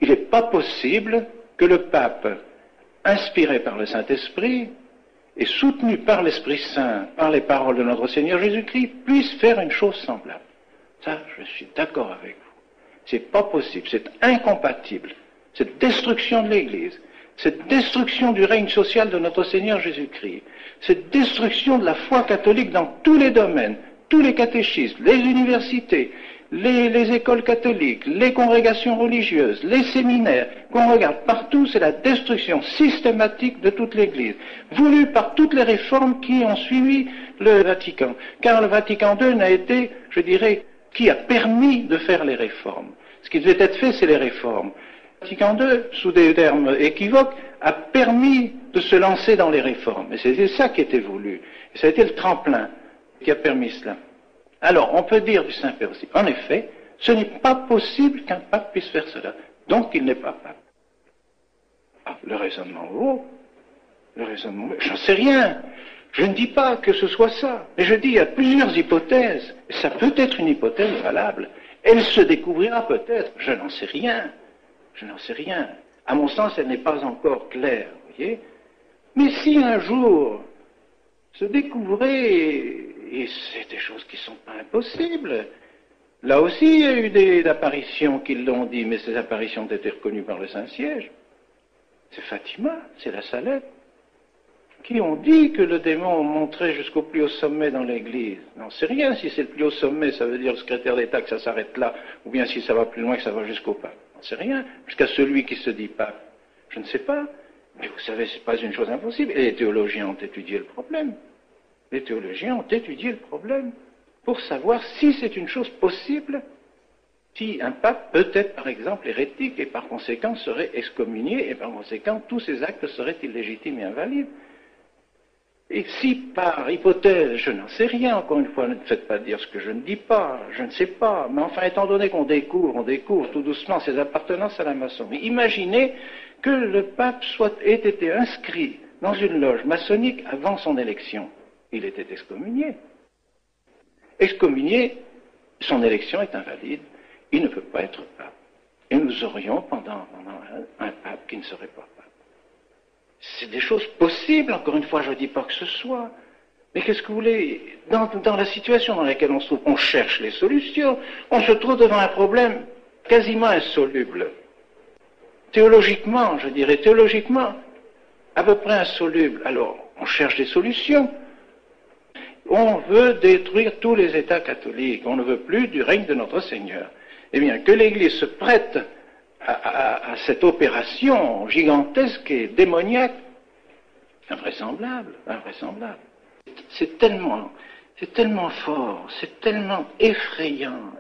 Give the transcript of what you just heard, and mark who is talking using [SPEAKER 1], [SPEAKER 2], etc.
[SPEAKER 1] Il n'est pas possible que le pape, inspiré par le Saint-Esprit et soutenu par l'Esprit Saint, par les paroles de notre Seigneur Jésus-Christ, puisse faire une chose semblable. Ça, je suis d'accord avec vous. C'est pas possible, c'est incompatible. Cette destruction de l'Église, cette destruction du règne social de notre Seigneur Jésus-Christ, cette destruction de la foi catholique dans tous les domaines, tous les catéchismes, les universités, les écoles catholiques, les congrégations religieuses, les séminaires, qu'on regarde partout, c'est la destruction systématique de toute l'Église, voulue par toutes les réformes qui ont suivi le Vatican. Car le Vatican II n'a été, je dirais, qui a permis de faire les réformes. Ce qui devait être fait, c'est les réformes. Le Vatican II, sous des termes équivoques, a permis de se lancer dans les réformes. Et c'était ça qui était voulu. Et ça a été le tremplin qui a permis cela. Alors, on peut dire du Saint-Père aussi, en effet, ce n'est pas possible qu'un pape puisse faire cela. Donc, il n'est pas pape. Ah, le raisonnement vaut. Le raisonnement vaut. J'en sais rien. Je ne dis pas que ce soit ça. Mais je dis, il y a plusieurs hypothèses. Et ça peut être une hypothèse valable. Elle se découvrira peut-être. Je n'en sais rien. Je n'en sais rien. À mon sens, elle n'est pas encore claire, vous voyez. Mais si un jour se découvrait, et c'est des choses qui ne sont pas impossibles, là aussi il y a eu des apparitions qui l'ont dit, mais ces apparitions ont été reconnues par le Saint-Siège. C'est Fatima, c'est la Salette, qui ont dit que le démon monterait jusqu'au plus haut sommet dans l'Église. Non, c'est rien si c'est le plus haut sommet, ça veut dire le secrétaire d'État que ça s'arrête là, ou bien si ça va plus loin que ça va jusqu'au pape. Non, c'est rien, jusqu'à celui qui se dit pape. Je ne sais pas, mais vous savez, c'est pas une chose impossible. Et les théologiens ont étudié le problème. Les théologiens ont étudié le problème pour savoir si c'est une chose possible, si un pape peut être, par exemple, hérétique et par conséquent serait excommunié et par conséquent tous ses actes seraient illégitimes et invalides. Et si par hypothèse, je n'en sais rien, encore une fois, ne me faites pas dire ce que je ne dis pas, je ne sais pas, mais enfin, étant donné qu'on découvre tout doucement ses appartenances à la maçonnerie, imaginez que le pape ait été inscrit dans une loge maçonnique avant son élection. Il était excommunié. Excommunié, son élection est invalide, il ne peut pas être pape. Et nous aurions pendant un pape qui ne serait pas pape. C'est des choses possibles, encore une fois, je ne dis pas que ce soit. Mais qu'est-ce que vous voulez? Dans la situation dans laquelle on se trouve, on cherche les solutions. On se trouve devant un problème quasiment insoluble. Théologiquement, je dirais, théologiquement, à peu près insoluble. Alors, on cherche des solutions. On veut détruire tous les États catholiques. On ne veut plus du règne de notre Seigneur. Eh bien, que l'Église se prête à cette opération gigantesque et démoniaque, invraisemblable, invraisemblable. C'est tellement fort, c'est tellement effrayant,